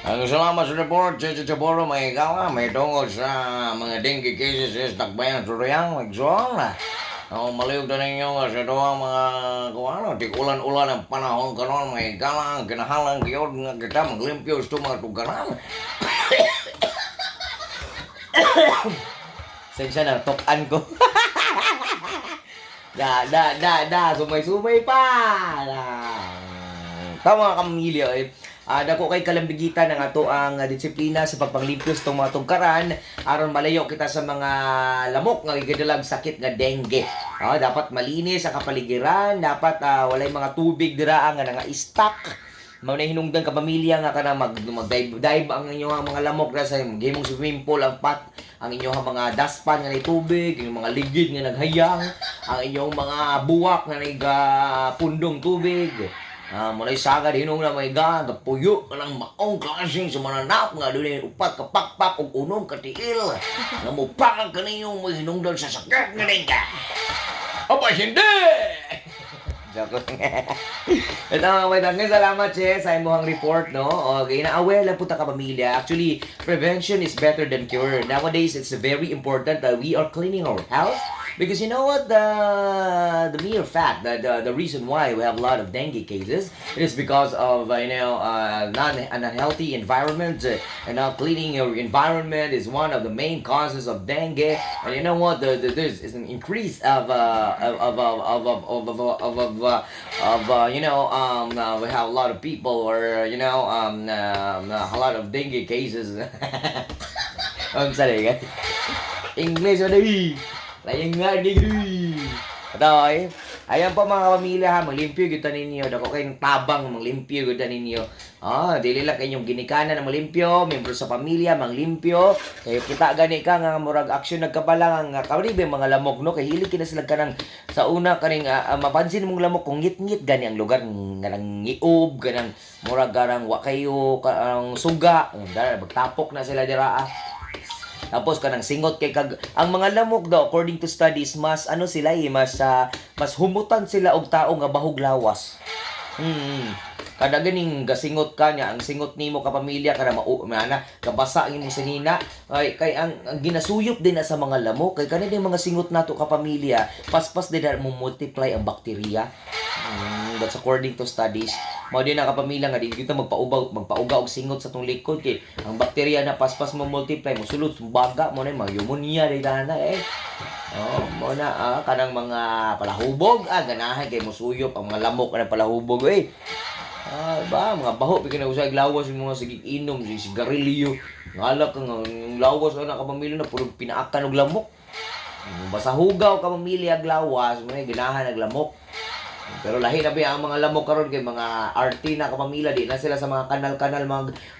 Ang salamat sa report, Chiporo, may ikaw nga, may tungkol sa mga dengue cases sa Tagbayan, Suruyang, Magsuang na. Maliw na ninyo nga sa doang mga, kung ano, tikulan-ulan ng panahon karon may galang, kinahalang, kiyod nga kita, maglimpyo sa mga tugaran. Sensya na, tokan ko. Sumay-sumay pa. Da. Tama ka, Camilio, eh. Dako kay kalambigitan ng ato ang disiplina sa pagpanglimpyo sa itong mga tugkaran aron malayo kita sa mga lamok nga gigadalag sakit nga dengue. Dapat malinis ang kapaligiran, dapat walay mga tubig dira nga nga-stock. Mao na hinungdan ka pamilya nga kana mag-dive ang inyong mga lamok ra sa gimong swimming pool ang inyong mga daspan nga tubig, inyong mga ligid nga naghayang, ang inyong mga buwak nga pundong tubig. Mulai sagad hinong na may puyo ka ng maong klaseng sa mananap nga doon upat ka pakpak o unom ka tiil nga mupakag ka ninyong may hinungdan sa sakit nga rin ka. Aba, hindi! Joke lang. Ito mga may salamat siya sa imuhang report, no? Okay, na-aware lang po ta ka pamilya. Actually, prevention is better than cure. Nowadays, it's very important that we are cleaning our house. Because you know what, the mere fact that the reason why we have a lot of dengue cases, it is because of an unhealthy environment, and now cleaning your environment is one of the main causes of dengue. And you know what, there's is an increase of we have a lot of people or a lot of dengue cases. I'm sorry, guys. English or layang nga, digri. Ito, ayan po mga pamilya ha, maglimpyo kita ninyo. Dako kayong tabang, maglimpyo kita ninyo. Dili lang kayong ginikanan na maglimpyo, membro sa pamilya, maglimpyo. Kayo kita gani ka nga murag aksyon nagkabalang nga kawalibe mga lamok no kay hilig kina sila kanang sa una kaning mapansin mong lamok kung ngit-ngit gani ang lugar nga nang ngiub ganang murag garang wa kayo karang suga, magtapok na sila dira. Tapos kanang singot kay ang mga lamok daw according to studies mas sila mas humutan sila og tao nga bahog lawas. Kada ganing gasingot ka niya ang singot nimo ka pamilya kada kabasa ang imong sinina kay ang ginasuyop din na sa mga lamok kay kanina yung mga singot nato ka pamilya paspas din mo multiply ang bakterya. That's according to studies. Mao din na kapamilya nga di kita magpauga og singot sa tong likod kay ang bakterya na paspas mo multiply mo sulod baga mo na mga pneumonia daytana mo na kanang mga palahubog ganahan kay mo suyop ang mga lamok na palahubog mga baho pigin na usay lawas yung mga sigig inom si sigarilyo ngalak ang lawas na kapamilya na puro pinaakan og lamok basta hugaw kapamilya ag lawas mo ganahan ag lamok. Pero lahi na ba ang mga lamok karon kay mga arty na kapamilya di na sila sa mga kanal-kanal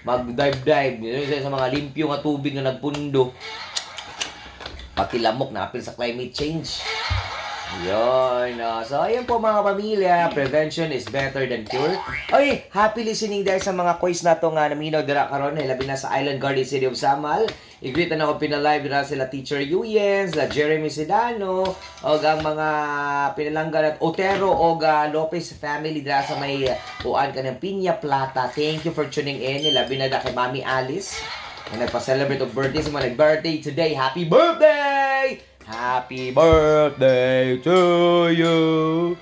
mag-dive sa mga limpyo nga tubig nga nagpundo. Pati lamok na apil sa climate change. Yun. So, ayan po mga pamilya. Prevention is better than cure. Okay, happy listening dahil sa mga quiz na ito nga naminaw dira karon labi na sa Island Garden City of Samal. I-greet na ako pinalive dira sila Teacher Yuyens, Jeremy Sedano, o ang mga pinalanggan at Otero o Lopez family dira sa may uan ka ng Piña Plata. Thank you for tuning in. Labi na kay Mami Alice. Na nagpa-celebrate of birthday sa mga nag-birthday today. Happy birthday! Happy birthday to you!